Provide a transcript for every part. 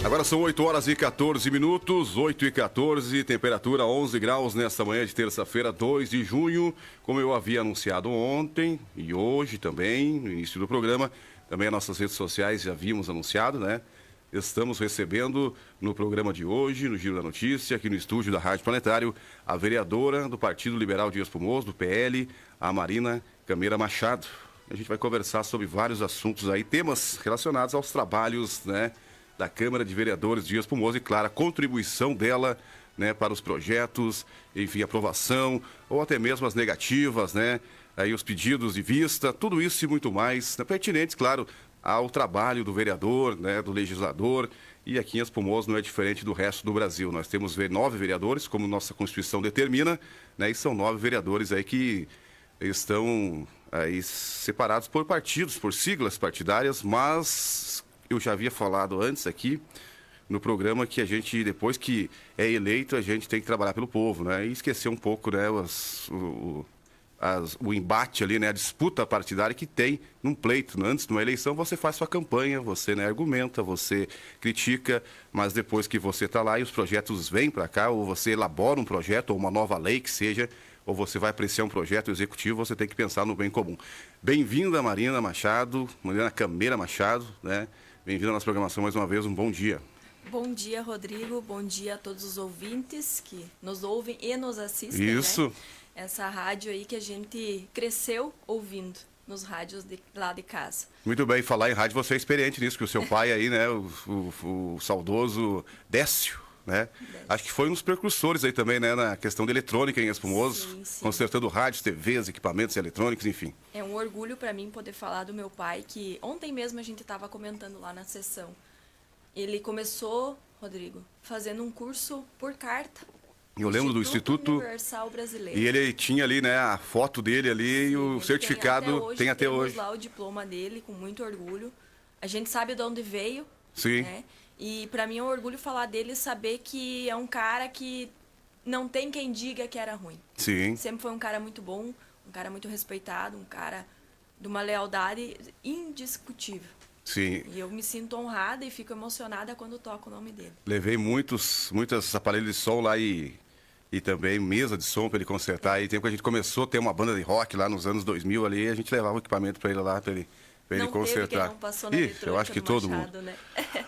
Agora são 8 horas e 14 minutos, 8 e 14, temperatura 11 graus nesta manhã de terça-feira, 2 de junho. Como eu havia anunciado ontem e hoje também, no início do programa, também as nossas redes sociais já havíamos anunciado, né? Estamos recebendo no programa de hoje, no Giro da Notícia, aqui no estúdio da Rádio Planetário, a vereadora do Partido Liberal Dias Formoso, do PL, a Marina Cammeira Machado. A gente vai conversar sobre vários assuntos aí, temas relacionados aos trabalhos, né, da Câmara de Vereadores Dias Formoso e, claro, a contribuição dela, né, para os projetos, enfim, aprovação, ou até mesmo as negativas, né, aí os pedidos de vista, tudo isso e muito mais, né, pertinentes, claro, ao trabalho do vereador, né, do legislador, e aqui em Dias Formoso não é diferente do resto do Brasil. Nós temos 9 vereadores, como nossa Constituição determina, né, e são 9 vereadores aí que estão aí separados por partidos, por siglas partidárias, mas eu já havia falado antes aqui no programa que a gente, depois que é eleito, a gente tem que trabalhar pelo povo, né? E esquecer um pouco, né, o embate ali, né, a disputa partidária que tem num pleito. Antes de uma eleição, você faz sua campanha, você, né, argumenta, você critica, mas depois que você está lá e os projetos vêm para cá, ou você elabora um projeto, ou uma nova lei que seja, ou você vai apreciar um projeto executivo, você tem que pensar no bem comum. Bem-vinda, Marina Machado, Marina Cammeira Machado, né? Bem-vinda à nossa programação mais uma vez, um bom dia. Bom dia, Rodrigo, bom dia a todos os ouvintes que nos ouvem e nos assistem. Isso. Né? Essa rádio aí que a gente cresceu ouvindo nos rádios lá de casa. Muito bem, falar em rádio, você é experiente nisso, que o seu pai aí, né, o saudoso Décio, né? Acho que foi um dos precursores aí também, né, na questão de eletrônica em Dias Formoso, sim. Consertando rádios, TVs, equipamentos eletrônicos, enfim. É um orgulho para mim poder falar do meu pai, que ontem mesmo a gente estava comentando lá na sessão. Ele começou, Rodrigo, fazendo um curso por carta. Eu lembro do Instituto Universal Brasileiro. E ele tinha ali, né, a foto dele ali. Sim, e o certificado tem até hoje. Temos lá o diploma dele, com muito orgulho. A gente sabe de onde veio. Sim. Né? E para mim é um orgulho falar dele e saber que é um cara que não tem quem diga que era ruim. Sim. Sempre foi um cara muito bom, um cara muito respeitado, um cara de uma lealdade indiscutível. Sim. E eu me sinto honrada e fico emocionada quando toco o nome dele. Levei muitos aparelhos de som lá e também mesa de som para ele consertar. E tempo que a gente começou a ter uma banda de rock lá nos anos 2000 ali, a gente levava o equipamento para ele lá, para ele consertar. Não passou na eu acho que todo Machado, mundo. Né?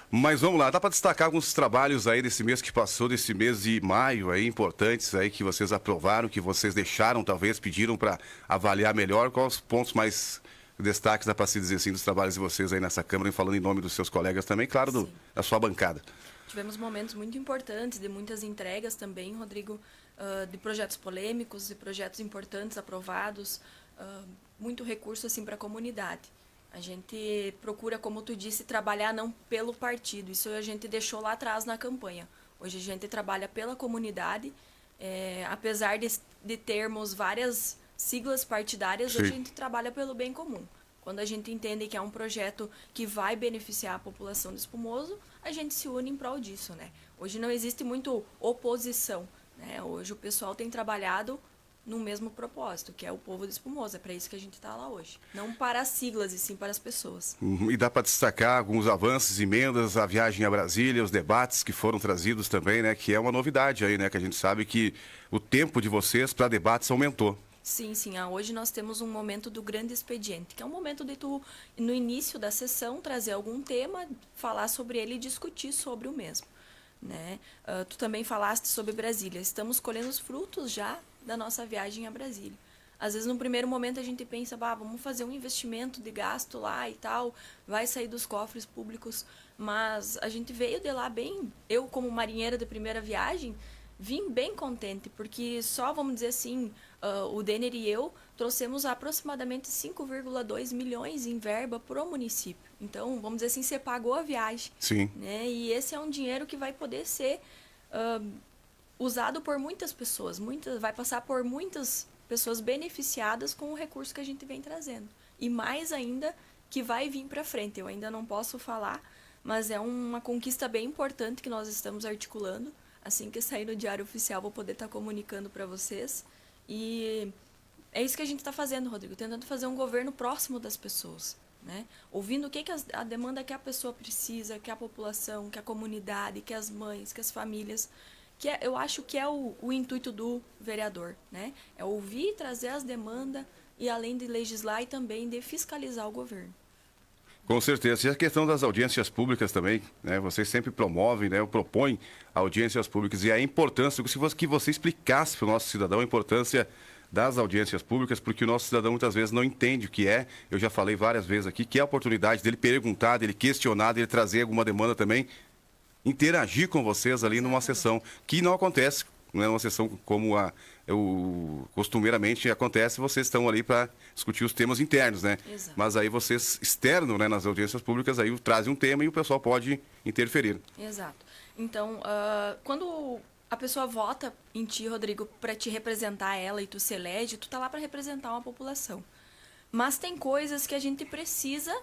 Mas vamos lá, dá para destacar alguns trabalhos aí desse mês que passou, desse mês de maio aí, importantes aí que vocês aprovaram, que vocês deixaram, talvez, pediram para avaliar melhor. Quais os pontos mais destaques, dá para se dizer assim, dos trabalhos de vocês aí nessa Câmara, e falando em nome dos seus colegas também, claro, da sua bancada. Tivemos momentos muito importantes, de muitas entregas também, Rodrigo, de projetos polêmicos, de projetos importantes aprovados, muito recurso assim para a comunidade. A gente procura, como tu disse, trabalhar não pelo partido, isso a gente deixou lá atrás na campanha. Hoje a gente trabalha pela comunidade, apesar de termos várias siglas partidárias, Sim. A gente trabalha pelo bem comum. Quando a gente entende que é um projeto que vai beneficiar a população de Espumoso, a gente se une em prol disso, né? Hoje não existe muito oposição, né? Hoje o pessoal tem trabalhado no mesmo propósito, que é o povo de Espumoso. É para isso que a gente está lá hoje. Não para as siglas, e sim para as pessoas. E dá para destacar alguns avanços, emendas, a viagem a Brasília, os debates que foram trazidos também, né? Que é uma novidade aí, né? Que a gente sabe que o tempo de vocês para debates aumentou. Sim. Hoje nós temos um momento do grande expediente, que é um momento de tu, no início da sessão, trazer algum tema, falar sobre ele e discutir sobre o mesmo. Né? Tu também falaste sobre Brasília. Estamos colhendo os frutos já da nossa viagem a Brasília. Às vezes, no primeiro momento, a gente pensa, vamos fazer um investimento de gasto lá e tal, vai sair dos cofres públicos, mas a gente veio de lá bem, eu como marinheira de primeira viagem, vim bem contente, porque só, vamos dizer assim, o Denner e eu trouxemos aproximadamente 5,2 milhões em verba para o município. Então, vamos dizer assim, você pagou a viagem. Sim. Né? E esse é um dinheiro que vai poder ser usado por muitas pessoas, vai passar por muitas pessoas beneficiadas com o recurso que a gente vem trazendo. E mais ainda, que vai vir para frente. Eu ainda não posso falar, mas é uma conquista bem importante que nós estamos articulando. Assim que sair no Diário Oficial, vou poder estar comunicando para vocês. E é isso que a gente está fazendo, Rodrigo, tentando fazer um governo próximo das pessoas. né? Ouvindo o que a demanda que a pessoa precisa, que a população, que a comunidade, que as mães, que as famílias, eu acho que é o intuito do vereador, né? É ouvir, trazer as demandas e além de legislar e também de fiscalizar o governo. Com certeza. E a questão das audiências públicas também, né? Vocês sempre promovem, né? Ou propõem audiências públicas. E a importância, que você explicasse para o nosso cidadão a importância das audiências públicas, porque o nosso cidadão muitas vezes não entende o que é. Eu já falei várias vezes aqui, que é a oportunidade dele perguntar, dele questionar, dele trazer alguma demanda também, interagir com vocês ali numa sessão, que não acontece, não é uma sessão como costumeiramente acontece, vocês estão ali para discutir os temas internos, né? Exato. Mas aí vocês externo, né, nas audiências públicas, aí trazem um tema e o pessoal pode interferir. Exato. Então, quando a pessoa vota em ti, Rodrigo, para te representar ela e tu se elege, tu tá lá para representar uma população. Mas tem coisas que a gente precisa,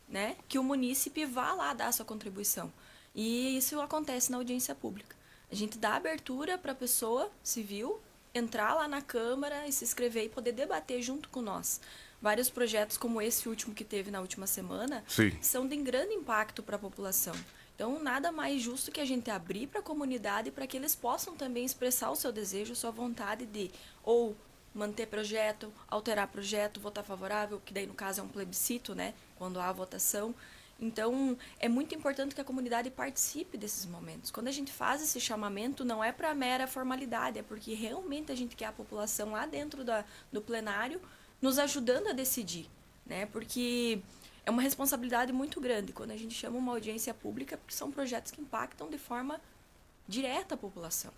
né, que o munícipe vá lá dar a sua contribuição. E isso acontece na audiência pública. A gente dá abertura para a pessoa civil entrar lá na Câmara e se inscrever e poder debater junto com nós. Vários projetos como esse último que teve na última semana são de grande impacto para a população. Então, nada mais justo que a gente abrir para a comunidade para que eles possam também expressar o seu desejo, a sua vontade de ou manter projeto, alterar projeto, votar favorável, que daí no caso é um plebiscito, né, quando há votação. Então, é muito importante que a comunidade participe desses momentos. Quando a gente faz esse chamamento, não é para mera formalidade, é porque realmente a gente quer a população lá dentro do plenário nos ajudando a decidir, né? Porque é uma responsabilidade muito grande quando a gente chama uma audiência pública, porque são projetos que impactam de forma direta a população.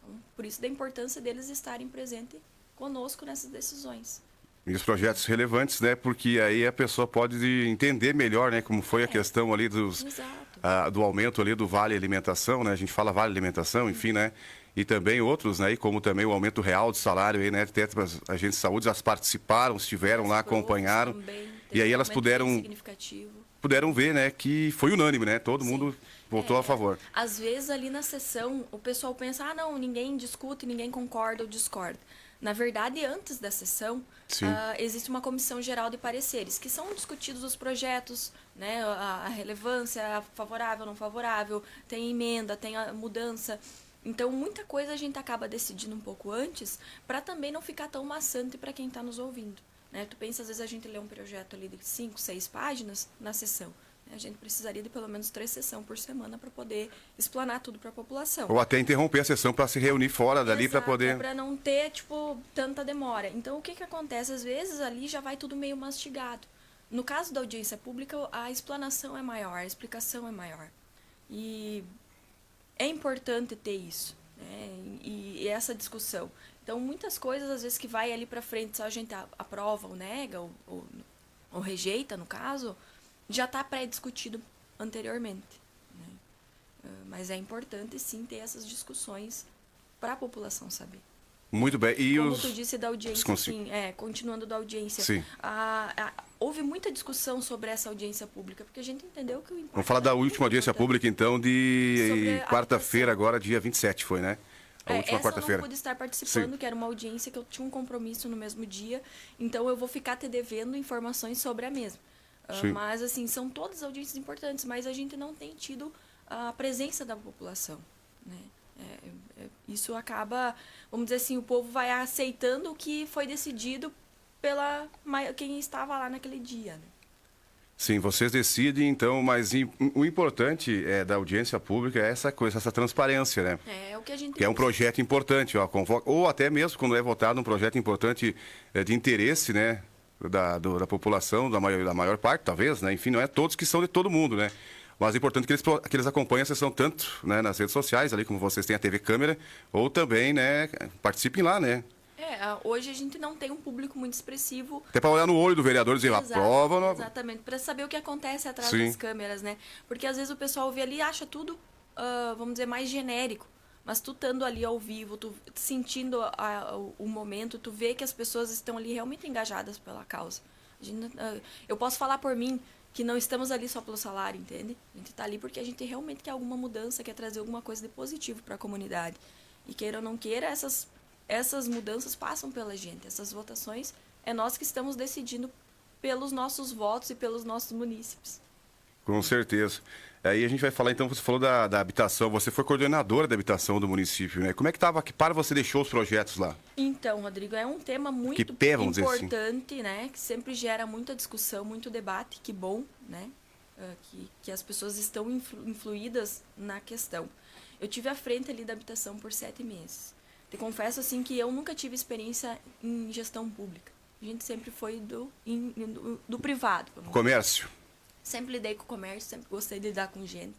Então, por isso da importância deles estarem presentes conosco nessas decisões. E os projetos relevantes, né? Porque aí a pessoa pode entender melhor, né? Como foi a questão ali do aumento ali do Vale Alimentação, né? A gente fala Vale Alimentação, enfim, né? E também outros, né? E como também o aumento real de salário aí, né? Até as agentes de saúde, elas participaram, estiveram lá, acompanharam. Também, e aí elas puderam ver, né? Que foi unânime, né? Todo mundo votou a favor. Às vezes ali na sessão o pessoal pensa, não, ninguém discute, ninguém concorda ou discorda. Na verdade, antes da sessão, existe uma comissão geral de pareceres, que são discutidos os projetos, né, a relevância, favorável, não favorável, tem emenda, tem a mudança. Então, muita coisa a gente acaba decidindo um pouco antes, para também não ficar tão maçante para quem está nos ouvindo. Né? Tu pensa, às vezes a gente lê um projeto ali de 5, 6 páginas na sessão. A gente precisaria de pelo menos 3 sessões por semana para poder explanar tudo para a população. Ou até interromper a sessão para se reunir fora dali para poder... para não ter, tanta demora. Então, o que acontece? Às vezes, ali já vai tudo meio mastigado. No caso da audiência pública, a explanação é maior, a explicação é maior. E é importante ter isso, né? E essa discussão. Então, muitas coisas, às vezes, que vai ali para frente, só a gente aprova ou nega, ou rejeita, no caso... já está pré-discutido anteriormente. Né? Mas é importante, sim, ter essas discussões para a população saber. Muito bem. E como tu disse da audiência, sim, continuando da audiência, houve muita discussão sobre essa audiência pública, porque a gente entendeu que o impacto... Vamos falar da última audiência pública, então, de quarta-feira, agora, dia 27, foi, né? A última quarta-feira. Eu não pude estar participando, que era uma audiência que eu tinha um compromisso no mesmo dia, então eu vou ficar te devendo informações sobre a mesma. Mas, assim, são todas audiências importantes, mas a gente não tem tido a presença da população, né? Isso acaba, vamos dizer assim, o povo vai aceitando o que foi decidido pela quem estava lá naquele dia, né? Sim, vocês decidem, então, mas o importante da audiência pública é essa coisa, essa transparência, né? É o que a gente... Que é um projeto importante, ou até mesmo quando é votado um projeto importante de interesse, né? Da população, da maior parte, talvez, né? Enfim, não é todos que são de todo mundo, né? Mas é importante que eles acompanhem a sessão tanto, né, nas redes sociais, ali como vocês têm a TV Câmara, ou também, né, participem lá, né? Hoje a gente não tem um público muito expressivo. Até para olhar no olho do vereador e dizer, aprova ou não... Exatamente, para saber o que acontece atrás das câmeras, né? Porque às vezes o pessoal vê ali e acha tudo, vamos dizer, mais genérico. Mas tu estando ali ao vivo, tu sentindo o momento, tu vê que as pessoas estão ali realmente engajadas pela causa. Eu posso falar por mim que não estamos ali só pelo salário, entende? A gente está ali porque a gente realmente quer alguma mudança, quer trazer alguma coisa de positivo para a comunidade. E queira ou não queira, essas mudanças passam pela gente. Essas votações é nós que estamos decidindo pelos nossos votos e pelos nossos munícipes. Com certeza. Aí a gente vai falar, então, você falou da habitação, você foi coordenadora da habitação do município, né? Como é que estava, que para você deixou os projetos lá? Então, Rodrigo, é um tema muito Que pé, vamos dizer assim. importante, né? Que sempre gera muita discussão, muito debate, que bom, né? Que as pessoas estão influídas na questão. Eu tive à frente ali da habitação por 7 meses. Te confesso, assim, que eu nunca tive experiência em gestão pública. A gente sempre foi do privado. Comércio. Sempre lidei com o comércio, sempre gostei de lidar com gente.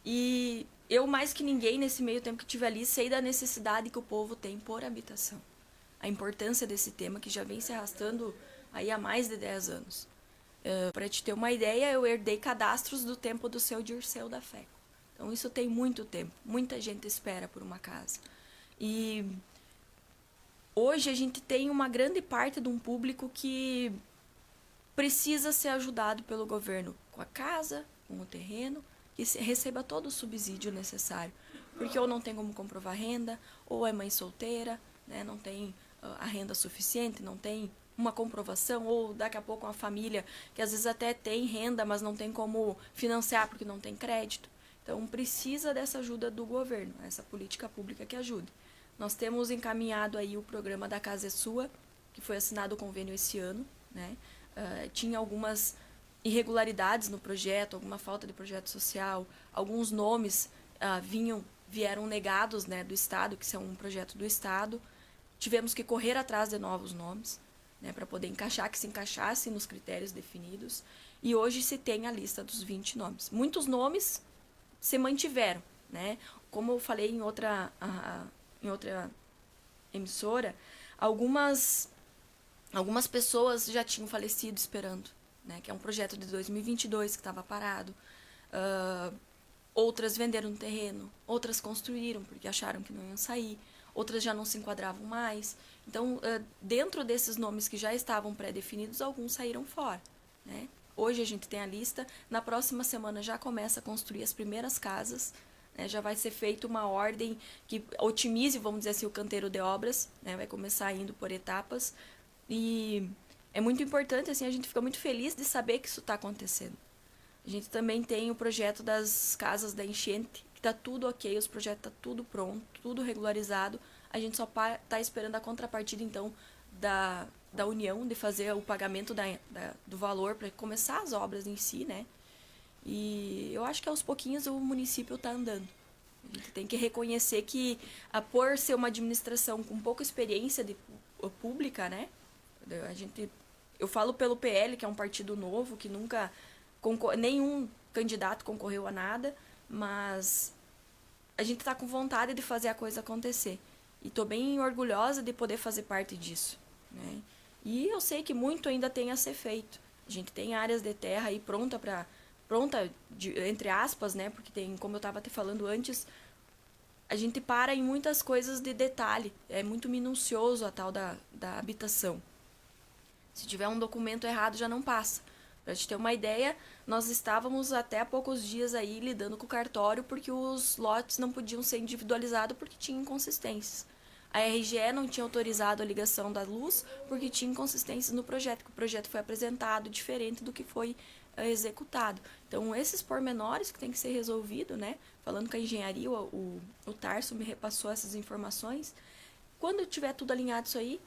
E eu, mais que ninguém, nesse meio tempo que estive ali, sei da necessidade que o povo tem por habitação. A importância desse tema que já vem se arrastando aí há mais de 10 anos. Para te ter uma ideia, eu herdei cadastros do tempo do seu Dirceu da FECO. Então, isso tem muito tempo. Muita gente espera por uma casa. E hoje a gente tem uma grande parte de um público que precisa ser ajudado pelo governo com a casa, com o terreno, que receba todo o subsídio necessário. Porque ou não tem como comprovar renda, ou é mãe solteira, né, não tem a renda suficiente, não tem uma comprovação, ou daqui a pouco uma família que às vezes até tem renda, mas não tem como financiar porque não tem crédito. Então, precisa dessa ajuda do governo, essa política pública que ajude. Nós temos encaminhado aí o programa da Casa é Sua, que foi assinado o convênio esse ano, né? Tinha algumas irregularidades no projeto, alguma falta de projeto social, alguns nomes vieram negados, né, do Estado, que são um projeto do Estado. Tivemos que correr atrás de novos nomes, né, para poder encaixar, que se encaixasse nos critérios definidos. E hoje se tem a lista dos 20 nomes. Muitos nomes se mantiveram, né? Como eu falei em outra emissora, algumas pessoas já tinham falecido esperando, né? Que é um projeto de 2022 que estava parado. Outras venderam terreno, outras construíram porque acharam que não iam sair, outras já não se enquadravam mais. Então, dentro desses nomes que já estavam pré-definidos, alguns saíram fora, né? Hoje a gente tem a lista, na próxima semana já começa a construir as primeiras casas, né? Já vai ser feita uma ordem que otimize, vamos dizer assim, o canteiro de obras, né? Vai começar indo por etapas. E é muito importante, assim, a gente fica muito feliz de saber que isso está acontecendo. A gente também tem o projeto das casas da enchente, que está tudo ok, os projetos estão tudo pronto, tudo regularizado. A gente só está esperando a contrapartida, então, da União, de fazer o pagamento do valor para começar as obras em si, né? E eu acho que aos pouquinhos o município está andando. A gente tem que reconhecer que, por ser uma administração com pouca experiência pública, né? Eu falo pelo PL, que é um partido novo, que nunca nenhum candidato concorreu a nada, mas a gente está com vontade de fazer a coisa acontecer. E estou bem orgulhosa de poder fazer parte disso, né? E eu sei que muito ainda tem a ser feito. A gente tem áreas de terra aí pronta, entre aspas, né? Porque tem, como eu estava te falando antes, a gente para em muitas coisas de detalhe. É muito minucioso a tal da habitação. Se tiver um documento errado, já não passa. Para te ter uma ideia, nós estávamos até há poucos dias aí lidando com o cartório porque os lotes não podiam ser individualizados porque tinham inconsistências. A RGE não tinha autorizado a ligação da luz porque tinha inconsistências no projeto, que o projeto foi apresentado diferente do que foi executado. Então, esses pormenores que tem que ser resolvido, né? Falando com a engenharia, o Tarso me repassou essas informações. Quando tiver tudo alinhado isso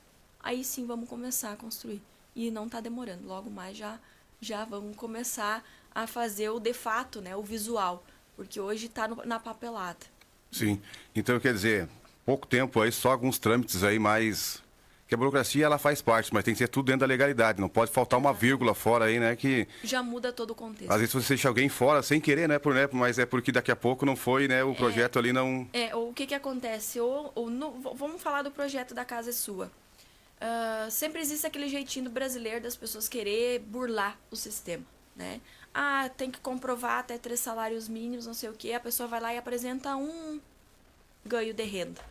aí sim vamos começar a construir. E não está demorando, logo mais já vamos começar a fazer o de fato, né? O visual, porque hoje está na papelada. Sim, então quer dizer, pouco tempo aí, só alguns trâmites aí mais... Que a burocracia, ela faz parte, mas tem que ser tudo dentro da legalidade. Não pode faltar uma vírgula fora aí, né? Que já muda todo o contexto. Às vezes você deixa alguém fora sem querer, né? Mas é porque daqui a pouco não foi, né? O projeto ali não... O que acontece? Vamos falar do projeto da Casa é Sua. Sempre existe aquele jeitinho do brasileiro das pessoas querer burlar o sistema, né? Tem que comprovar até 3 salários mínimos, não sei o quê. A pessoa vai lá e apresenta um ganho de renda.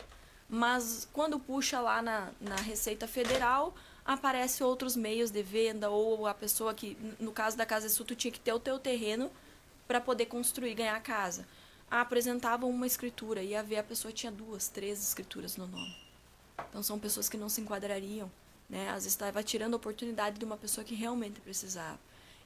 Mas quando puxa lá na Receita Federal, aparecem outros meios de venda, ou a pessoa que, no caso da Casa Sul, tu tinha que ter o teu terreno para poder construir, ganhar a casa. Apresentavam uma escritura, ia ver, a pessoa tinha 2, 3 escrituras no nome. Então são pessoas que não se enquadrariam. né? Às vezes estava tirando a oportunidade de uma pessoa que realmente precisava.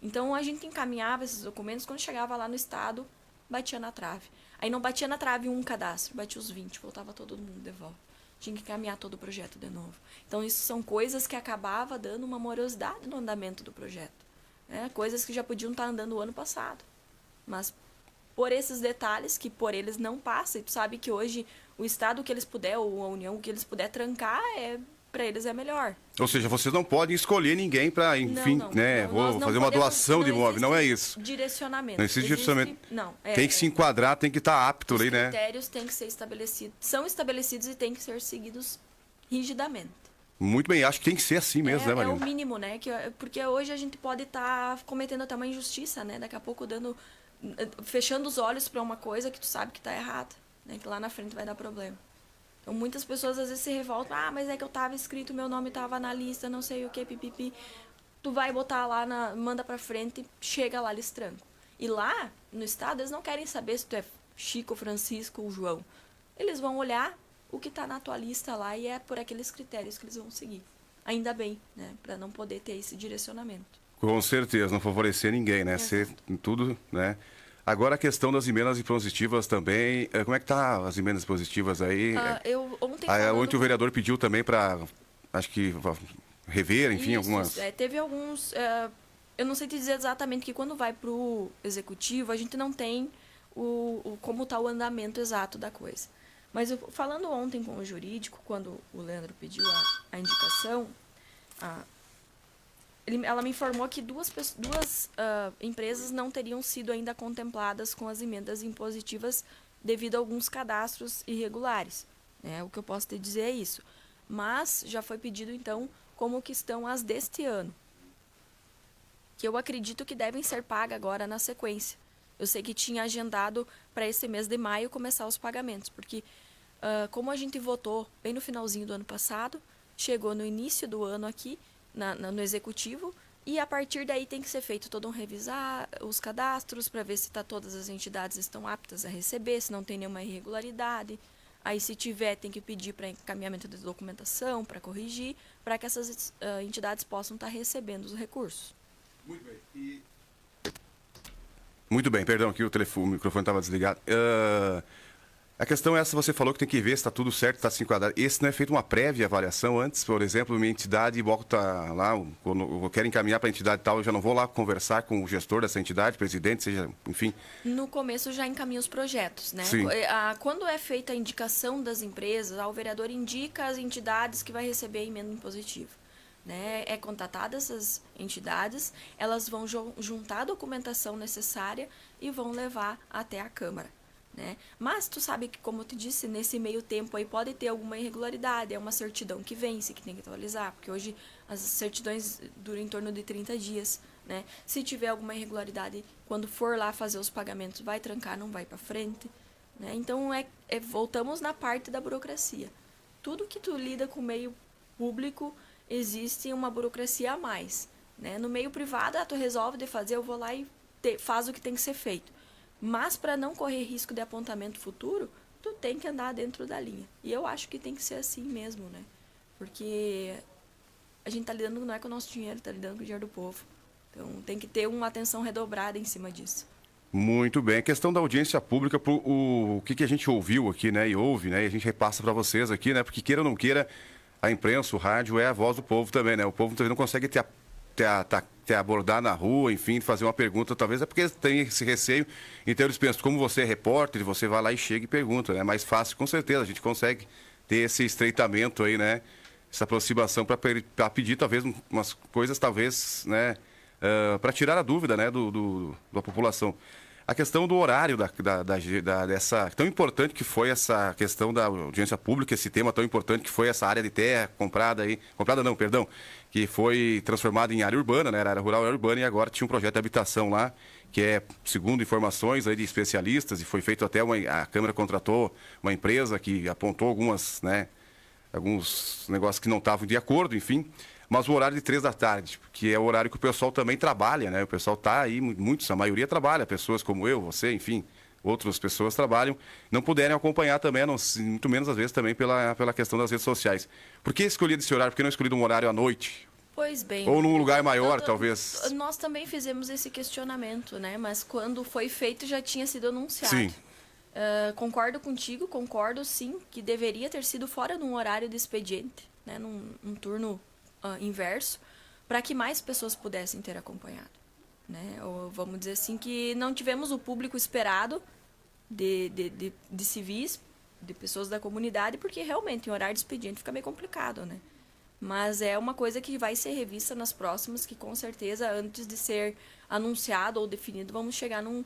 Então, a gente encaminhava esses documentos, quando chegava lá no estado, batia na trave. Aí não batia na trave um cadastro, batia os 20, voltava todo mundo de volta. Tinha que encaminhar todo o projeto de novo. Então, isso são coisas que acabava dando uma morosidade no andamento do projeto, né? Coisas que já podiam estar andando o ano passado. Mas, por esses detalhes, que por eles não passa, e tu sabe que hoje o estado que eles puder, ou a União que eles puder trancar, para eles é melhor. Ou seja, vocês não podem escolher ninguém para, enfim, né, vou fazer uma doação de imóvel. Não é isso. Direcionamento. Não existe direcionamento. Não. Tem que se enquadrar, tem que estar apto ali, né? Os critérios têm que ser estabelecidos, são estabelecidos e têm que ser seguidos rigidamente. Muito bem, acho que tem que ser assim mesmo, né, Marina? É o mínimo, né? Porque hoje a gente pode estar cometendo até uma injustiça, né? Daqui a pouco fechando os olhos para uma coisa que tu sabe que está errada, né? Que lá na frente vai dar problema. Então, muitas pessoas às vezes se revoltam. Ah, mas é que eu estava inscrito, meu nome estava na lista, não sei o que, pipipi. Tu vai botar lá, manda pra frente, chega lá, eles trancam. E lá, no estado, eles não querem saber se tu é Chico, Francisco ou João. Eles vão olhar o que está na tua lista lá e é por aqueles critérios que eles vão seguir. Ainda bem, né? Para não poder ter esse direcionamento. Com certeza, não favorecer ninguém, né? Ser tudo, né? Agora a questão das emendas impositivas também. Como é que tá as emendas impositivas aí? Ontem o vereador pediu também para, acho que, rever, enfim, algumas... Teve alguns... eu não sei te dizer exatamente que quando vai para o executivo, a gente não tem como está o andamento exato da coisa. Mas falando ontem com o jurídico, quando o Leandro pediu a indicação, ela me informou que duas empresas não teriam sido ainda contempladas com as emendas impositivas devido a alguns cadastros irregulares, né? O que eu posso te dizer é isso. Mas já foi pedido, então, como que estão as deste ano, que eu acredito que devem ser pagas agora na sequência. Eu sei que tinha agendado para esse mês de maio começar os pagamentos, porque como a gente votou bem no finalzinho do ano passado, chegou no início do ano aqui, no executivo, e a partir daí tem que ser feito todo revisar os cadastros para ver se todas as entidades estão aptas a receber, se não tem nenhuma irregularidade. Aí, se tiver, tem que pedir para encaminhamento de documentação, para corrigir, para que essas entidades possam estar recebendo os recursos. Muito bem. Muito bem, perdão, aqui o microfone estava desligado. A questão é essa, você falou que tem que ver se está tudo certo, está se enquadrado. Esse não é feito uma prévia avaliação antes? Por exemplo, minha entidade bota lá, eu quero encaminhar para a entidade tal, eu já não vou lá conversar com o gestor dessa entidade, presidente, seja, enfim. No começo já encaminha os projetos, né? Sim. Quando é feita a indicação das empresas, o vereador indica as entidades que vai receber a emenda impositiva, né? É contatada essas entidades, elas vão juntar a documentação necessária e vão levar até a Câmara, né? Mas tu sabe que, como eu te disse, nesse meio tempo aí pode ter alguma irregularidade, é uma certidão que vence, que tem que atualizar, porque hoje as certidões duram em torno de 30 dias, né? Se tiver alguma irregularidade, quando for lá fazer os pagamentos, vai trancar, não vai para frente, né? Então, voltamos na parte da burocracia. Tudo que tu lida com o meio público, existe uma burocracia a mais, né? No meio privado, tu resolve de fazer, eu vou lá e faz o que tem que ser feito. Mas, para não correr risco de apontamento futuro, tu tem que andar dentro da linha. E eu acho que tem que ser assim mesmo, né? Porque a gente tá lidando não é com o nosso dinheiro, tá lidando com o dinheiro do povo. Então, tem que ter uma atenção redobrada em cima disso. Muito bem. A questão da audiência pública, o que a gente ouviu aqui, né? E ouve, né? E a gente repassa para vocês aqui, né? Porque queira ou não queira, a imprensa, o rádio é a voz do povo também, né? O povo também não consegue te abordar na rua, enfim, fazer uma pergunta, talvez é porque tem esse receio. Então eles pensam, como você é repórter, você vai lá e chega e pergunta, né? É mais fácil, com certeza, a gente consegue ter esse estreitamento aí, né? Essa aproximação para pedir, talvez, umas coisas, talvez, né? Para tirar a dúvida, né? Da população. A questão do horário dessa... Tão importante que foi essa questão da audiência pública, esse tema tão importante que foi essa área de terra comprada aí... Comprada não, perdão. Que foi transformada em área urbana, né? Era área rural, área urbana, e agora tinha um projeto de habitação lá, que é, segundo informações aí de especialistas, e foi feito até a Câmara contratou uma empresa que apontou alguns negócios que não estavam de acordo, enfim... Mas o horário de 3 da tarde, que é o horário que o pessoal também trabalha, né? O pessoal está aí, muitos, a maioria trabalha, pessoas como eu, você, enfim, outras pessoas trabalham, não puderem acompanhar também, muito menos às vezes também pela questão das redes sociais. Por que escolher esse horário? Por que não escolher um horário à noite? Pois bem. Ou num lugar maior, talvez? Nós também fizemos esse questionamento, né? Mas quando foi feito já tinha sido anunciado. Sim. Concordo contigo, concordo sim que deveria ter sido fora de um horário de expediente, né? Num turno inverso, para que mais pessoas pudessem ter acompanhado, né? Ou vamos dizer assim que não tivemos o público esperado de civis, de pessoas da comunidade, porque realmente em horário de expediente fica meio complicado, né? Mas é uma coisa que vai ser revista nas próximas, que com certeza antes de ser anunciado ou definido, vamos chegar num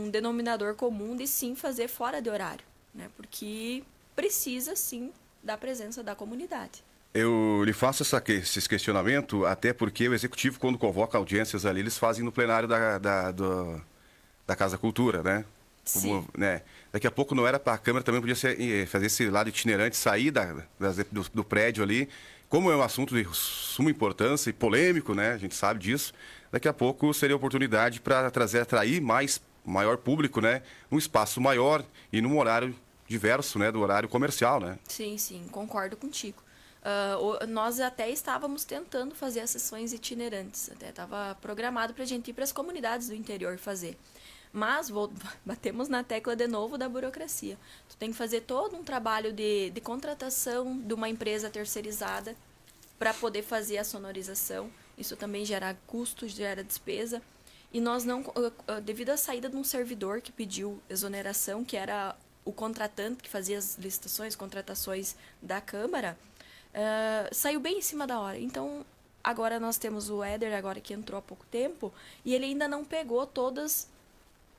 denominador comum de sim fazer fora de horário, né? Porque precisa sim da presença da comunidade. Eu lhe faço esse questionamento até porque o executivo, quando convoca audiências ali, eles fazem no plenário da Casa Cultura, né? Sim. Né? Daqui a pouco não era para a Câmara, também podia fazer esse lado itinerante, sair do prédio ali. Como é um assunto de suma importância e polêmico, né? A gente sabe disso. Daqui a pouco seria oportunidade para atrair maior público, né? Um espaço maior e num horário diverso, né? Do horário comercial, né? Sim, sim, concordo contigo. Nós até estávamos tentando fazer as sessões itinerantes. Até estava programado para a gente ir para as comunidades do interior fazer. Mas batemos na tecla de novo da burocracia. Tu tem que fazer todo um trabalho de contratação de uma empresa terceirizada para poder fazer a sonorização. Isso também gera custo, gera despesa. E nós não, devido à saída de um servidor que pediu exoneração, que era o contratante que fazia as licitações, contratações da Câmara, saiu bem em cima da hora. Então, agora nós temos o Éder, agora que entrou há pouco tempo, e ele ainda não pegou todos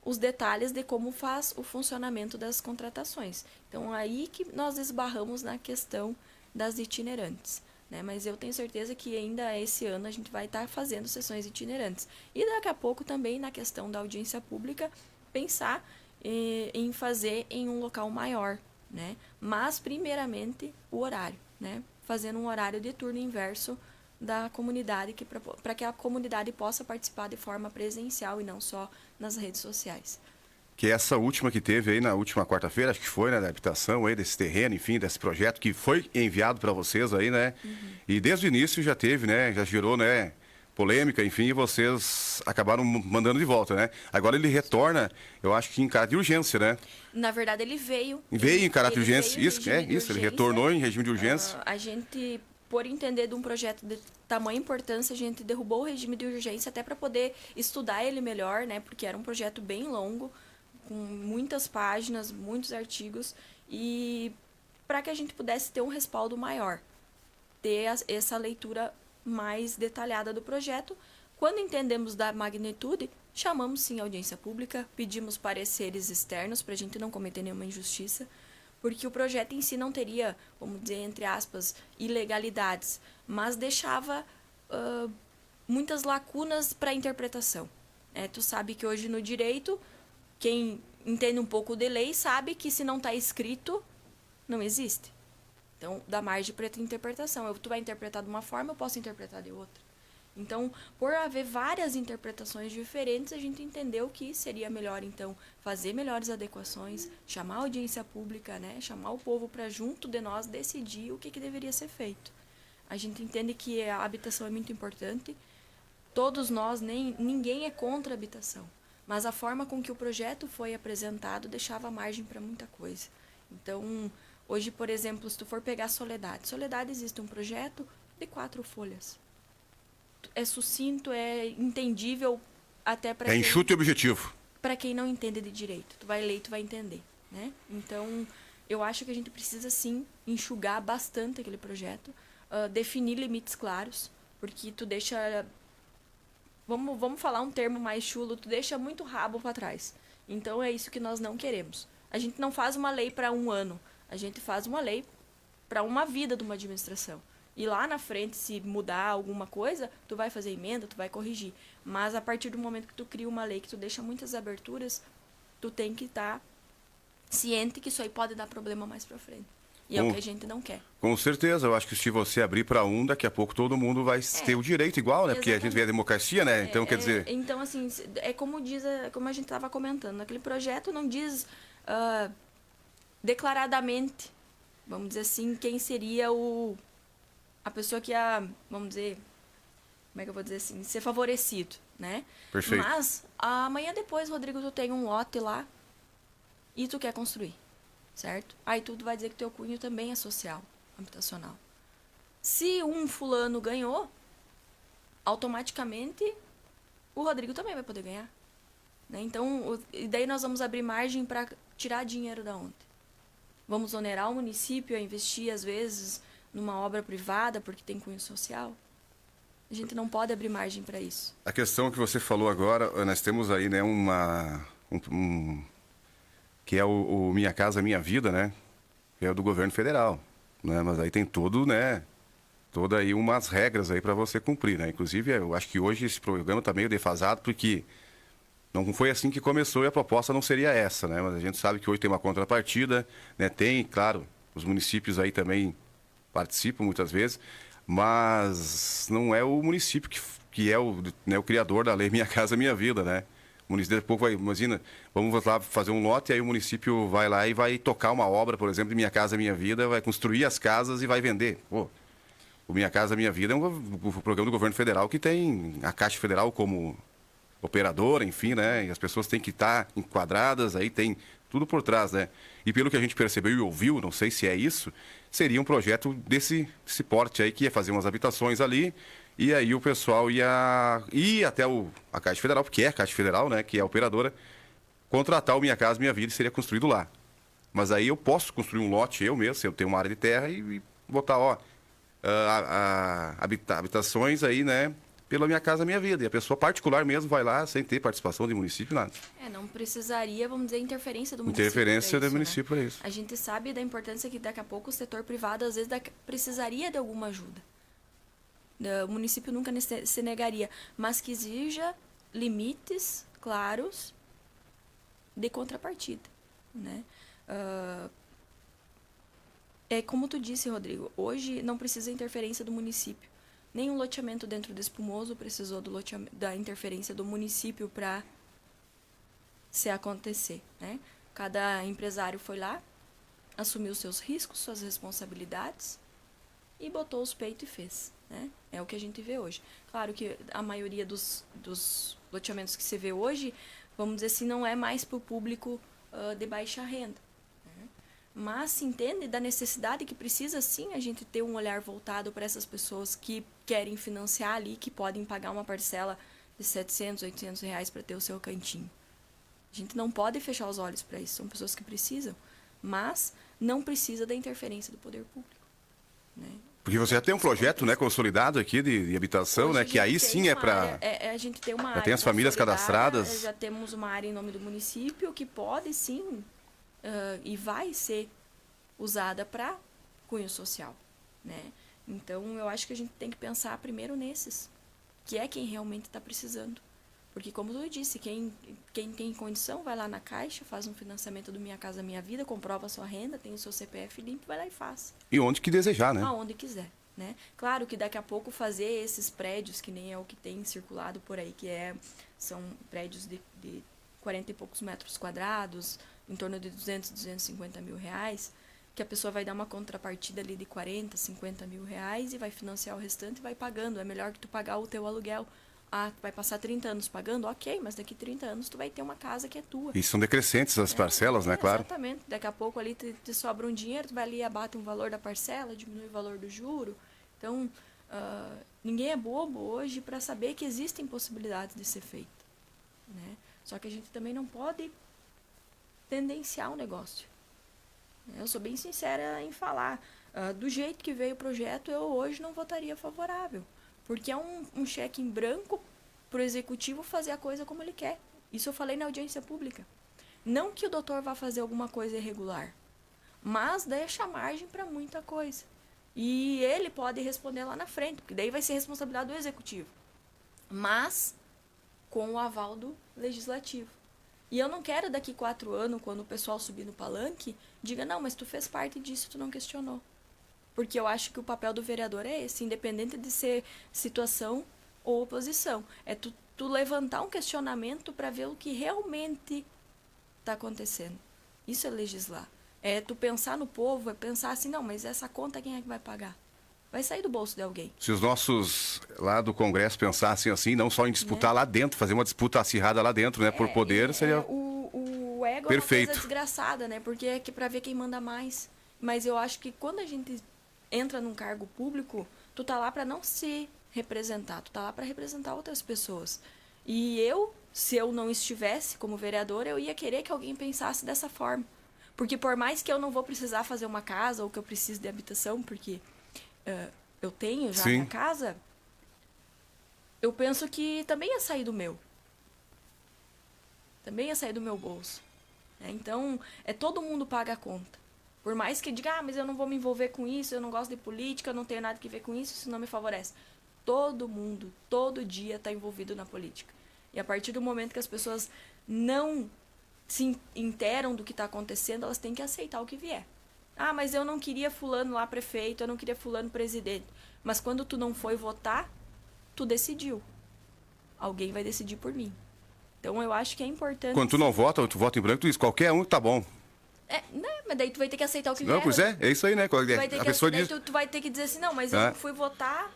os detalhes de como faz o funcionamento das contratações. Então, aí que nós esbarramos na questão das itinerantes, né? Mas eu tenho certeza que ainda esse ano a gente vai estar fazendo sessões itinerantes. E daqui a pouco também na questão da audiência pública, pensar em fazer em um local maior, né? Mas, primeiramente, o horário, né? Fazendo um horário de turno inverso da comunidade, para que a comunidade possa participar de forma presencial e não só nas redes sociais. Que essa última que teve aí na última quarta-feira, acho que foi, né, da habitação aí, desse terreno, enfim, desse projeto que foi enviado para vocês aí, né? Uhum. E desde o início já teve, né, já gerou, né, polêmica, enfim, e vocês acabaram mandando de volta, né? Agora ele retorna, eu acho que em caráter de urgência, né? Na verdade, ele veio. Veio em caráter de urgência, isso, ele retornou em regime de urgência. A gente, por entender de um projeto de tamanha importância, a gente derrubou o regime de urgência até para poder estudar ele melhor, né? Porque era um projeto bem longo, com muitas páginas, muitos artigos, e para que a gente pudesse ter um respaldo maior, ter essa leitura mais detalhada do projeto. Quando entendemos da magnitude, chamamos sim a audiência pública, pedimos pareceres externos para a gente não cometer nenhuma injustiça, porque o projeto em si não teria, vamos dizer, entre aspas, ilegalidades, mas deixava muitas lacunas para a interpretação. Tu sabe que hoje no direito, quem entende um pouco de lei sabe que se não está escrito, não existe. Então, dá margem para a interpretação. Tu vai interpretar de uma forma, eu posso interpretar de outra. Então, por haver várias interpretações diferentes, a gente entendeu que seria melhor, então, fazer melhores adequações, chamar a audiência pública, né? Chamar o povo para junto de nós decidir o que deveria ser feito. A gente entende que a habitação é muito importante. Todos nós, ninguém é contra a habitação. Mas a forma com que o projeto foi apresentado deixava margem para muita coisa. Então, hoje, por exemplo, se tu for pegar Soledade. Soledade existe um projeto de 4 folhas. É sucinto, é entendível até para quem... enxuto e objetivo. Para quem não entende de direito. Tu vai ler e tu vai entender, né? Então, eu acho que a gente precisa, sim, enxugar bastante aquele projeto, definir limites claros, porque tu deixa... Vamos falar um termo mais chulo, tu deixa muito rabo para trás. Então, é isso que nós não queremos. A gente não faz uma lei para um ano, a gente faz uma lei para uma vida de uma administração. E lá na frente, se mudar alguma coisa, tu vai fazer emenda, tu vai corrigir. Mas a partir do momento que tu cria uma lei, que tu deixa muitas aberturas, tu tem que estar ciente que isso aí pode dar problema mais pra frente. E é o que a gente não quer. Com certeza, eu acho que se você abrir para um, daqui a pouco todo mundo vai ter o direito igual, né? Porque a gente vê a democracia, né? Então, quer dizer... Então, assim, é como diz, como a gente estava comentando, naquele projeto não diz declaradamente, vamos dizer assim, quem seria a pessoa que ia, vamos dizer, como é que eu vou dizer assim, ser favorecido, né? Perfeito. Mas, amanhã depois, Rodrigo, tu tem um lote lá e tu quer construir, certo? Aí tu vai dizer que teu cunho também é social, habitacional. Se um fulano ganhou, automaticamente o Rodrigo também vai poder ganhar, né? Então, e daí nós vamos abrir margem para tirar dinheiro da onde? Vamos onerar o município a investir, às vezes, numa obra privada porque tem cunho social? A gente não pode abrir margem para isso. A questão que você falou agora, nós temos aí, né, que é o Minha Casa Minha Vida, né? Que é o do governo federal, né? Mas aí tem todo, né? Toda aí umas regras aí para você cumprir, né? Inclusive, eu acho que hoje esse programa está meio defasado porque não foi assim que começou e a proposta não seria essa, né? Mas a gente sabe que hoje tem uma contrapartida, né? Tem, claro, os municípios aí também participam muitas vezes, mas não é o município que é o criador da lei Minha Casa Minha Vida, né? O município pouco vai, imagina, vamos lá fazer um lote, aí o município vai lá e vai tocar uma obra, por exemplo, de Minha Casa Minha Vida, vai construir as casas e vai vender. Pô, o Minha Casa Minha Vida é um programa do governo federal que tem a Caixa Federal como operadora, enfim, né? E as pessoas têm que estar enquadradas, aí tem tudo por trás, né? E pelo que a gente percebeu e ouviu, não sei se é isso, seria um projeto desse porte aí, que ia fazer umas habitações ali, e aí o pessoal ia ir até a Caixa Federal, porque é a Caixa Federal, né? Que é a operadora, contratar o Minha Casa Minha Vida e seria construído lá. Mas aí eu posso construir um lote, eu mesmo, se eu tenho uma área de terra, e botar, ó, habitações aí, né? Pela Minha Casa Minha Vida. E a pessoa particular mesmo vai lá sem ter participação de município, nada. Não precisaria, vamos dizer, interferência do município. Interferência do município para isso. A gente sabe da importância que daqui a pouco o setor privado, às vezes, precisaria de alguma ajuda. O município nunca se negaria, mas que exija limites claros de contrapartida, né? É como tu disse, Rodrigo, hoje não precisa interferência do município. Nenhum loteamento dentro do Espumoso precisou da interferência do município para se acontecer, né? Cada empresário foi lá, assumiu seus riscos, suas responsabilidades e botou os peitos e fez, né? É o que a gente vê hoje. Claro que a maioria dos loteamentos que se vê hoje, vamos dizer assim, não é mais para o público de baixa renda. Mas se entende da necessidade que precisa, sim, a gente ter um olhar voltado para essas pessoas que querem financiar ali, que podem pagar uma parcela de 700, 800 reais para ter o seu cantinho. A gente não pode fechar os olhos para isso, são pessoas que precisam, mas não precisa da interferência do poder público, né? Porque você já tem um projeto, né, consolidado aqui de habitação, hoje, né, que aí sim é para... A gente tem uma já tem as famílias cadastradas. Já temos uma área em nome do município que pode, sim, e vai ser usada para cunho social, né? Então, eu acho que a gente tem que pensar primeiro nesses, que é quem realmente está precisando. Porque, como eu disse, quem tem condição vai lá na Caixa, faz um financiamento do Minha Casa Minha Vida, comprova a sua renda, tem o seu CPF limpo, vai lá e faz. E onde que desejar, né? Aonde quiser, né? Claro que daqui a pouco fazer esses prédios, que nem é o que tem circulado por aí, são prédios de 40 e poucos metros quadrados, em torno de 200, 250 mil reais, que a pessoa vai dar uma contrapartida ali de 40, 50 mil reais e vai financiar o restante e vai pagando. É melhor que tu pagar o teu aluguel. Vai passar 30 anos pagando? Ok, mas daqui 30 anos tu vai ter uma casa que é tua. E são decrescentes as parcelas, né, claro? Exatamente. Daqui a pouco ali te sobra um dinheiro, tu vai ali e abate um valor da parcela, diminui o valor do juro. Então, ninguém é bobo hoje para saber que existem possibilidades de ser feito, né? Só que a gente também não pode tendenciar o negócio. Eu sou bem sincera em falar. Do jeito que veio o projeto, eu hoje não votaria favorável. Porque é um cheque em branco para o executivo fazer a coisa como ele quer. Isso eu falei na audiência pública. Não que o doutor vá fazer alguma coisa irregular, mas deixa margem para muita coisa. E ele pode responder lá na frente, porque daí vai ser responsabilidade do executivo. Mas com o aval do legislativo. E eu não quero daqui 4 anos, quando o pessoal subir no palanque, diga, não, mas tu fez parte disso, tu não questionou. Porque eu acho que o papel do vereador é esse, independente de ser situação ou oposição. É tu levantar um questionamento para ver o que realmente está acontecendo. Isso é legislar. É tu pensar no povo, é pensar assim, não, mas essa conta quem é que vai pagar? Vai sair do bolso de alguém. Se os nossos lá do Congresso pensassem assim, não só em disputar lá dentro, fazer uma disputa acirrada lá dentro, né, por poder, seria o ego perfeito. É uma coisa desgraçada, né? Porque é que para ver quem manda mais. Mas eu acho que quando a gente entra num cargo público, tu tá lá para não se representar, tu tá lá para representar outras pessoas. E se eu não estivesse como vereadora, eu ia querer que alguém pensasse dessa forma. Porque por mais que eu não vou precisar fazer uma casa ou que eu precise de habitação, porque eu tenho já minha casa, eu penso que também ia sair do meu. Também ia sair do meu bolso. Então, todo mundo paga a conta. Por mais que diga, mas eu não vou me envolver com isso, eu não gosto de política, eu não tenho nada que ver com isso, isso não me favorece. Todo mundo, todo dia está envolvido na política. E a partir do momento que as pessoas não se inteiram do que está acontecendo, elas têm que aceitar o que vier. Ah, mas eu não queria fulano lá prefeito, eu não queria fulano presidente. Mas quando tu não foi votar, tu decidiu. Alguém vai decidir por mim. Então eu acho que é importante... Quando tu não vota, tu vota em branco, tu diz, qualquer um tá bom. Né? Mas daí tu vai ter que aceitar o que vier. Não, pois é isso aí, né? A pessoa diz... Tu vai ter que dizer assim, não, mas eu não fui votar,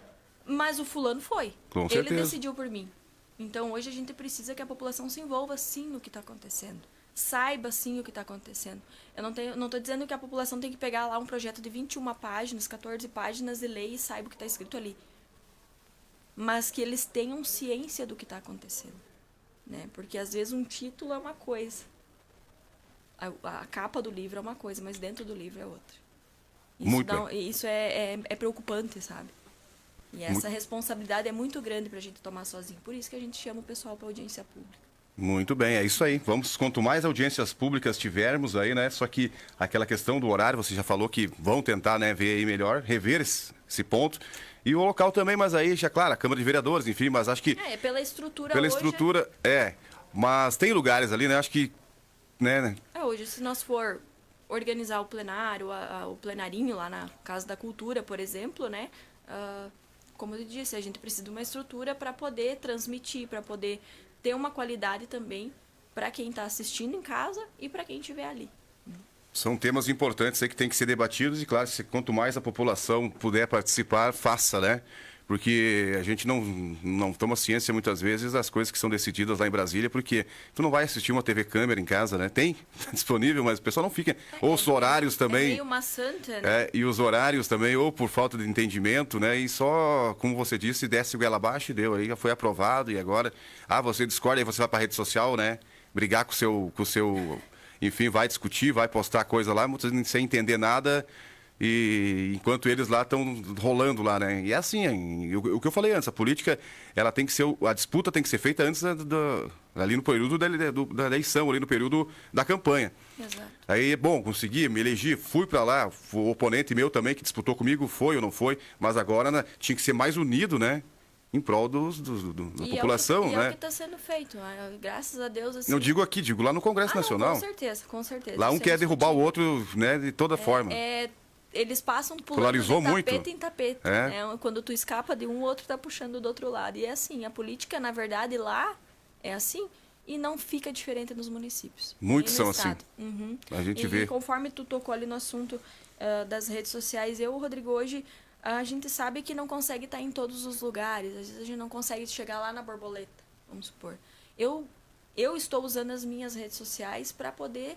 mas o fulano foi. Com certeza. Ele decidiu por mim. Então hoje a gente precisa que a população se envolva sim no que está acontecendo. Saiba sim o que está acontecendo. Eu não estou dizendo que a população tem que pegar lá um projeto de 21 páginas, 14 páginas de lei e saiba o que está escrito ali. Mas que eles tenham ciência do que está acontecendo. Né? Porque às vezes um título é uma coisa. A capa do livro é uma coisa, mas dentro do livro é outra. Isso é preocupante, sabe? E essa responsabilidade é muito grande para a gente tomar sozinho. Por isso que a gente chama o pessoal para audiência pública. Muito bem, é isso aí. Vamos, quanto mais audiências públicas tivermos aí, né? Só que aquela questão do horário, você já falou que vão tentar, né, ver aí melhor, rever esse ponto. E o local também, mas aí, já claro, a Câmara de Vereadores, enfim, mas acho que... pela estrutura pela hoje... estrutura, mas tem lugares ali, né? Acho que, né? Hoje, se nós for organizar o plenário, o plenarinho lá na Casa da Cultura, por exemplo, né? Como eu disse, a gente precisa de uma estrutura para poder transmitir, para poder ter uma qualidade também para quem está assistindo em casa e para quem estiver ali. São temas importantes aí que tem que ser debatidos e, claro, quanto mais a população puder participar, faça, né? Porque a gente não toma ciência muitas vezes das coisas que são decididas lá em Brasília, porque tu não vai assistir uma TV câmera em casa, né? Tem disponível, mas o pessoal não fica. Ou os horários também. É meio maçante, né? E os horários também, ou por falta de entendimento, né? E só, como você disse, desce o goela abaixo e deu. Aí já foi aprovado e agora, você discorda, aí você vai para a rede social, né? Brigar com o seu, enfim, vai discutir, vai postar coisa lá, muitas vezes sem entender nada. E enquanto eles lá estão rolando lá, né? E é assim, o que eu falei antes, a política, ela tem que ser, a disputa tem que ser feita antes ali no período da eleição, ali no período da campanha. Exato. Aí, bom, consegui, me elegi, fui para lá, o oponente meu também que disputou comigo foi ou não foi, mas agora, né, tinha que ser mais unido, né? Em prol da população, né? É o que está sendo feito, graças a Deus. Assim... Não digo aqui, digo lá no Congresso Nacional. Não, com certeza. Lá um quer derrubar o outro, né, de toda forma. Eles passam pulando Polarizou de tapete muito. em tapete. Né? Quando tu escapa de um, o outro tá puxando do outro lado. E é assim, a política, na verdade, lá é assim e não fica diferente nos municípios. Muitos são estado. assim. Uhum. A gente vê. E conforme tu tocou ali no assunto das redes sociais, eu, Rodrigo, hoje, a gente sabe que não consegue estar em todos os lugares. Às vezes a gente não consegue chegar lá na borboleta, vamos supor. Eu estou usando as minhas redes sociais para poder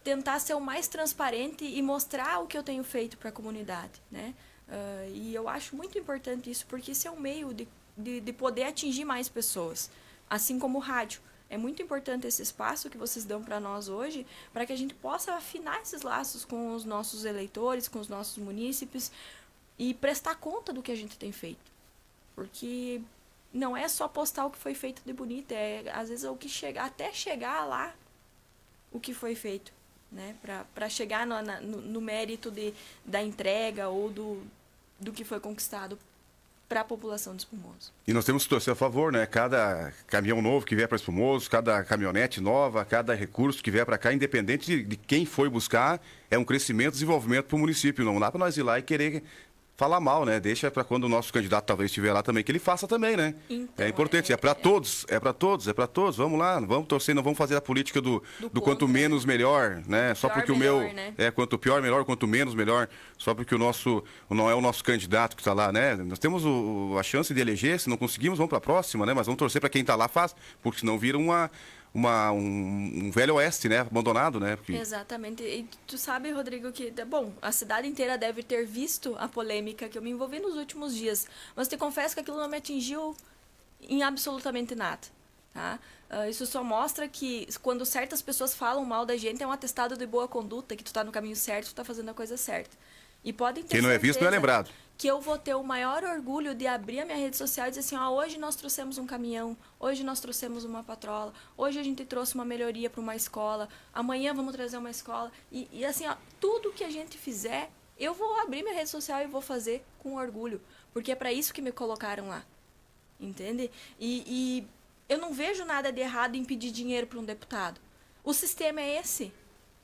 tentar ser o mais transparente e mostrar o que eu tenho feito para a comunidade, né? E eu acho muito importante isso, porque isso é um meio de poder atingir mais pessoas, assim como o rádio. É muito importante esse espaço que vocês dão para nós hoje, para que a gente possa afinar esses laços com os nossos eleitores, com os nossos munícipes e prestar conta do que a gente tem feito. Porque não é só postar o que foi feito de bonito, às vezes até chegar lá o que foi feito. Né, para chegar no mérito da entrega ou do que foi conquistado para a população de Espumoso. E nós temos que torcer a favor, né? Cada caminhão novo que vier para Espumoso, cada caminhonete nova, cada recurso que vier para cá, independente de quem foi buscar, é um crescimento, desenvolvimento para o município. Não dá para nós ir lá e querer falar mal, né? Deixa para quando o nosso candidato talvez estiver lá também, que ele faça também, né? Então, é importante, é para todos, é para todos, é para todos. Vamos lá, vamos torcer, não vamos fazer a política do quanto menos melhor, né? Só porque o meu né? quanto pior melhor, quanto menos melhor, só porque o nosso não é o nosso candidato que está lá, né? Nós temos a chance de eleger, se não conseguimos, vamos para a próxima, né? Mas vamos torcer para quem está lá faz, porque senão vira um velho oeste, né? Abandonado, né? Porque... Exatamente. E tu sabe, Rodrigo, que, bom, a cidade inteira deve ter visto a polêmica que eu me envolvi nos últimos dias. Mas te confesso que aquilo não me atingiu em absolutamente nada, tá? Isso só mostra que quando certas pessoas falam mal da gente, é um atestado de boa conduta, que tu tá no caminho certo, tu tá fazendo a coisa certa. E podem ter quem não é visto não é lembrado. Que eu vou ter o maior orgulho de abrir a minha rede social e dizer assim, hoje nós trouxemos um caminhão, hoje nós trouxemos uma patrola, hoje a gente trouxe uma melhoria para uma escola, amanhã vamos trazer uma escola. E assim, tudo que a gente fizer, eu vou abrir minha rede social e vou fazer com orgulho, porque é para isso que me colocaram lá, entende? E eu não vejo nada de errado em pedir dinheiro para um deputado. O sistema é esse.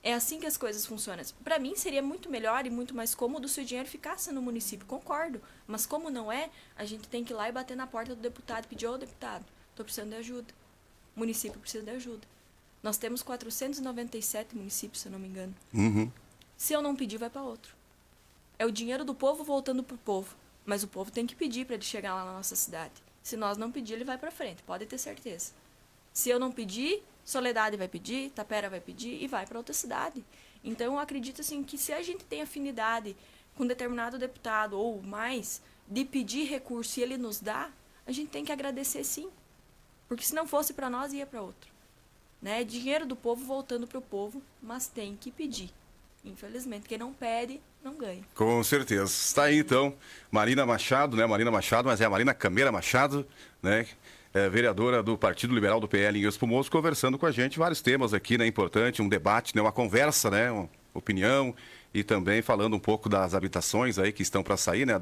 É assim que as coisas funcionam. Para mim, seria muito melhor e muito mais cômodo se o dinheiro ficasse no município, concordo. Mas como não é, a gente tem que ir lá e bater na porta do deputado e pedir, ô deputado, estou precisando de ajuda. O município precisa de ajuda. Nós temos 497 municípios, se eu não me engano. Uhum. Se eu não pedir, vai para outro. É o dinheiro do povo voltando para o povo. Mas o povo tem que pedir para ele chegar lá na nossa cidade. Se nós não pedir, ele vai para frente, pode ter certeza. Se eu não pedir, Soledade vai pedir, Tapera vai pedir e vai para outra cidade. Então, eu acredito assim, que se a gente tem afinidade com determinado deputado ou mais de pedir recurso e ele nos dá, a gente tem que agradecer sim. Porque se não fosse para nós, ia para outro. Né? Dinheiro do povo voltando para o povo, mas tem que pedir. Infelizmente, quem não pede, não ganha. Com certeza. Está aí, então, Marina Machado, né? Marina Machado, mas é a Marina Cameira Machado, né? Vereadora do Partido Liberal do PL em Espumoso, conversando com a gente vários temas aqui, né? Importante, um debate, né? Uma conversa, né? Uma opinião e também falando um pouco das habitações aí que estão para sair, né?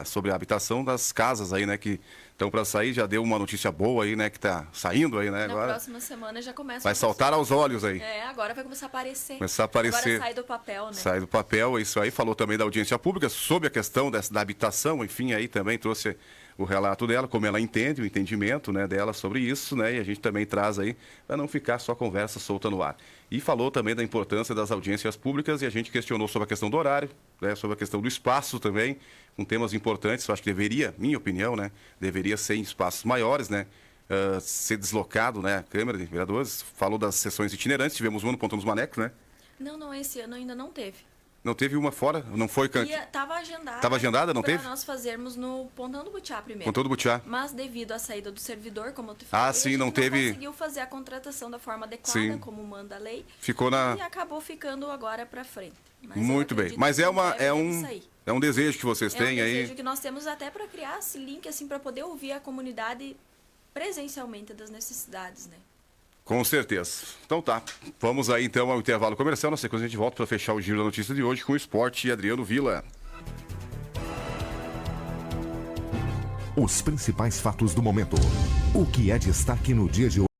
Sobre a habitação das casas aí, né? Que estão para sair, já deu uma notícia boa aí, né? Que está saindo aí, né? Agora, na próxima semana já começa. Vai saltar aos olhos aí. Agora vai começar a aparecer. Começar a aparecer. Agora sai do papel, né? Sai do papel, isso aí. Falou também da audiência pública sobre a questão da habitação, enfim, aí também trouxe o relato dela, como ela entende, o entendimento, né, dela sobre isso, né, e a gente também traz aí para não ficar só conversa solta no ar. E falou também da importância das audiências públicas e a gente questionou sobre a questão do horário, né, sobre a questão do espaço também, com temas importantes. Eu acho que deveria, minha opinião, né, deveria ser em espaços maiores, né, ser deslocado, né, a Câmara de Vereadores. Falou das sessões itinerantes, tivemos uma no Pontão dos Manecos, né? Não, esse ano ainda não teve. Não teve uma fora? Não foi... Estava agendada. Estava agendada, não teve? Para nós fazermos no Pontão do Butiá primeiro. Pontão do Butiá. Mas devido à saída do servidor, como eu te falei, sim, não teve... não conseguiu fazer a contratação da forma adequada, sim, como manda a lei. Ficou na... E acabou ficando agora para frente. Mas muito bem. Mas é um desejo que vocês têm aí. É um desejo que nós temos até para criar esse link, assim, para poder ouvir a comunidade presencialmente das necessidades, né? Com certeza. Então tá, vamos aí então ao intervalo comercial. Na sequência a gente volta para fechar o giro da notícia de hoje com o esporte e Adriano Villa. Os principais fatos do momento. O que é destaque no dia de hoje.